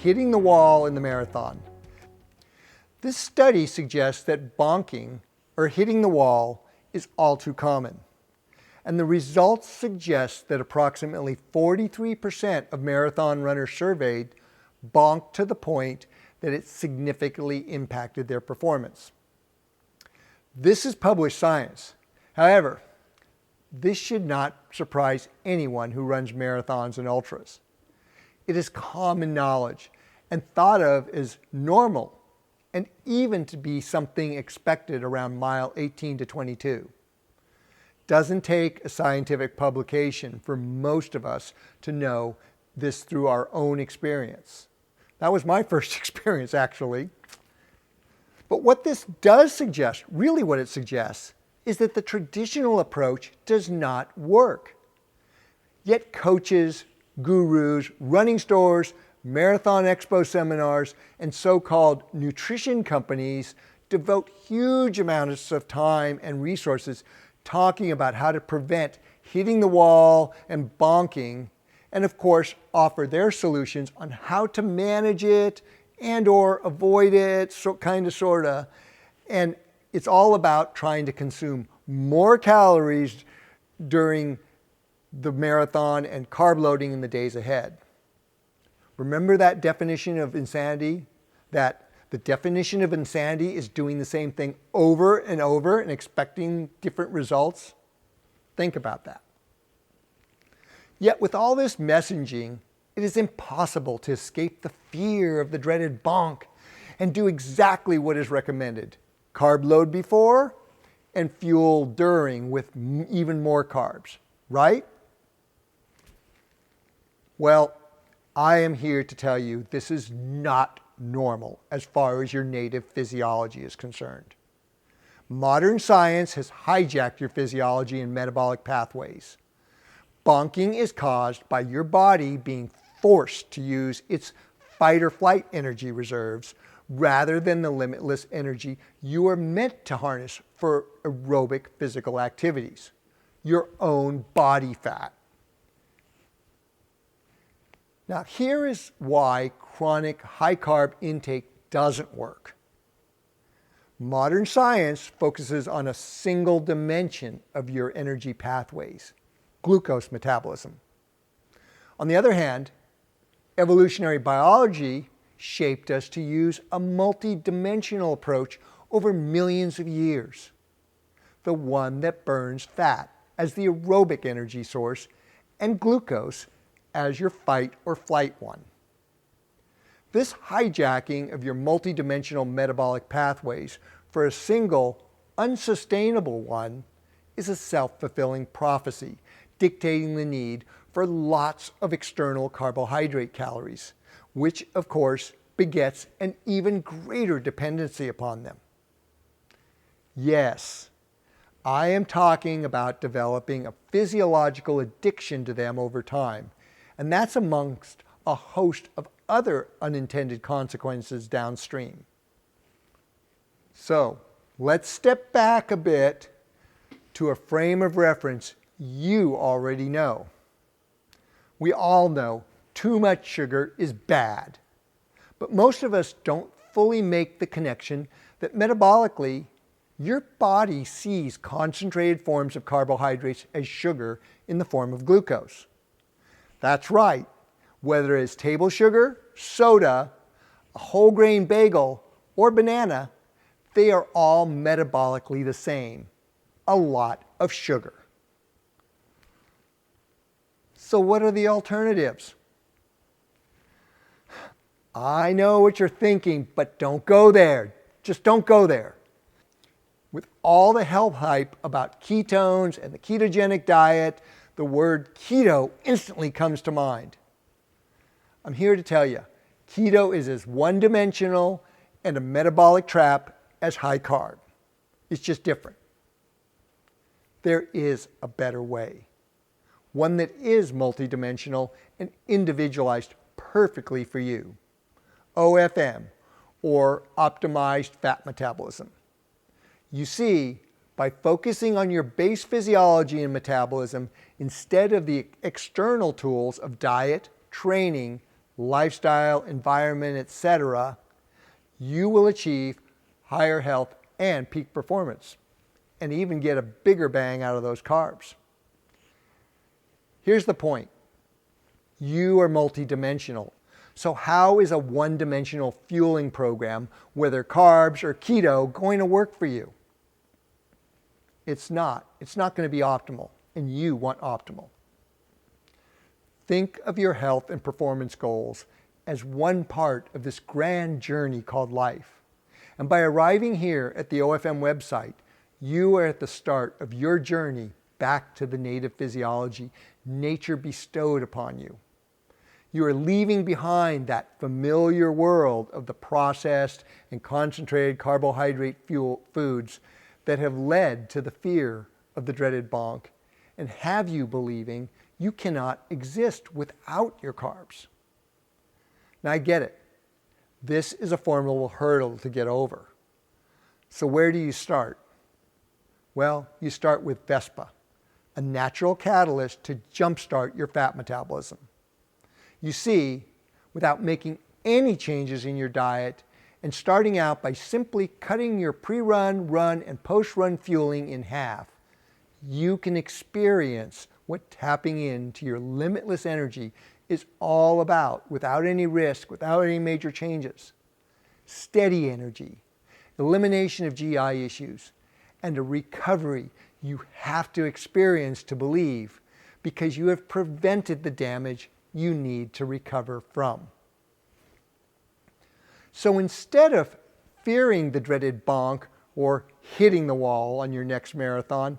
hitting the wall in the marathon. This study suggests that bonking, or hitting the wall, is all too common. And the results suggest that approximately 43% of marathon runners surveyed bonked to the point that it significantly impacted their performance. This is published science. However, this should not surprise anyone who runs marathons and ultras. It is common knowledge and thought of as normal, and even to be something expected around mile 18 to 22. Doesn't take a scientific publication for most of us to know this through our own experience. That was my first experience, actually. But what this does suggest, really what it suggests, is that the traditional approach does not work. Yet coaches, gurus, running stores, marathon expo seminars, and so-called nutrition companies devote huge amounts of time and resources talking about how to prevent hitting the wall and bonking, and of course offer their solutions on how to manage it and or avoid it, sorta. And it's all about trying to consume more calories during the marathon and carb loading in the days ahead. Remember that definition of insanity? That the definition of insanity is doing the same thing over and over and expecting different results? Think about that. Yet with all this messaging, it is impossible to escape the fear of the dreaded bonk and do exactly what is recommended. Carb load before and fuel during with even more carbs, right? Well, I am here to tell you this is not normal as far as your native physiology is concerned. Modern science has hijacked your physiology and metabolic pathways. Bonking is caused by your body being forced to use its fight or flight energy reserves rather than the limitless energy you are meant to harness for aerobic physical activities, your own body fat. Now, here is why chronic high-carb intake doesn't work. Modern science focuses on a single dimension of your energy pathways, glucose metabolism. On the other hand, evolutionary biology shaped us to use a multidimensional approach over millions of years, the one that burns fat as the aerobic energy source and glucose as your fight or flight one. This hijacking of your multidimensional metabolic pathways for a single, unsustainable one is a self-fulfilling prophecy, dictating the need for lots of external carbohydrate calories, which of course begets an even greater dependency upon them. Yes, I am talking about developing a physiological addiction to them over time, and that's amongst a host of other unintended consequences downstream. So let's step back a bit to a frame of reference you already know. We all know too much sugar is bad, but most of us don't fully make the connection that metabolically your body sees concentrated forms of carbohydrates as sugar in the form of glucose. That's right, whether it's table sugar, soda, a whole grain bagel, or banana, they are all metabolically the same, a lot of sugar. So what are the alternatives? I know what you're thinking, but don't go there. Just don't go there. With all the health hype about ketones and the ketogenic diet, the word keto instantly comes to mind. I'm here to tell you, keto is as one-dimensional and a metabolic trap as high carb. It's just different. There is a better way, one that is multidimensional and individualized perfectly for you. OFM, or optimized fat metabolism. You see, by focusing on your base physiology and metabolism instead of the external tools of diet, training, lifestyle, environment, etc., you will achieve higher health and peak performance, and even get a bigger bang out of those carbs. Here's the point. You are multidimensional. So how is a one-dimensional fueling program, whether carbs or keto, going to work for you? It's not. It's not going to be optimal, and you want optimal. Think of your health and performance goals as one part of this grand journey called life. And by arriving here at the OFM website, you are at the start of your journey back to the native physiology nature bestowed upon you. You are leaving behind that familiar world of the processed and concentrated carbohydrate foods that have led to the fear of the dreaded bonk and have you believing you cannot exist without your carbs. Now I get it. This is a formidable hurdle to get over. So where do you start? Well, you start with Vespa, a natural catalyst to jumpstart your fat metabolism. You see, without making any changes in your diet and starting out by simply cutting your pre-run, run, and post-run fueling in half, you can experience what tapping into your limitless energy is all about without any risk, without any major changes. Steady energy, elimination of GI issues, and a recovery you have to experience to believe because you have prevented the damage you need to recover from. So instead of fearing the dreaded bonk or hitting the wall on your next marathon,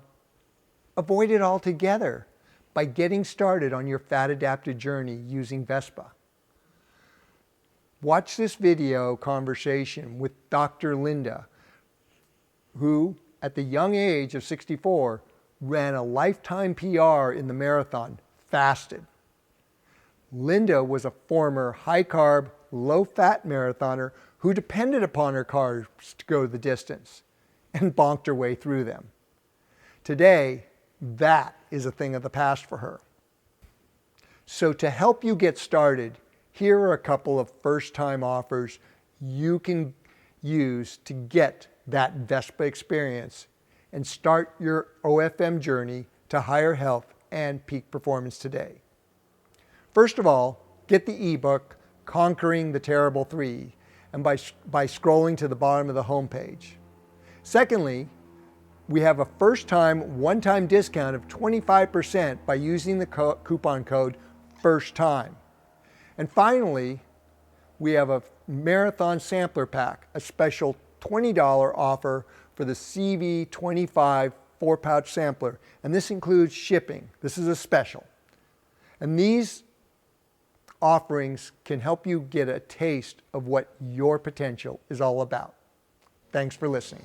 avoid it altogether by getting started on your fat-adapted journey using Vespa. Watch this video conversation with Dr. Linda, who, at the young age of 64, ran a lifetime PR in the marathon, fasted. Linda was a former high-carb, low-fat marathoner who depended upon her carbs to go the distance and bonked her way through them. Today, that is a thing of the past for her. So to help you get started, here are a couple of first-time offers you can use to get that Vespa experience and start your OFM journey to higher health and peak performance today. First of all, get the ebook, Conquering the Terrible Three, and by scrolling to the bottom of the homepage. Secondly, we have a first-time, one-time discount of 25% by using the coupon code FIRSTTIME. And finally, we have a marathon sampler pack, a special $20 offer for the CV25 4-pouch sampler. And this includes shipping. This is a special. And these offerings can help you get a taste of what your potential is all about. Thanks for listening.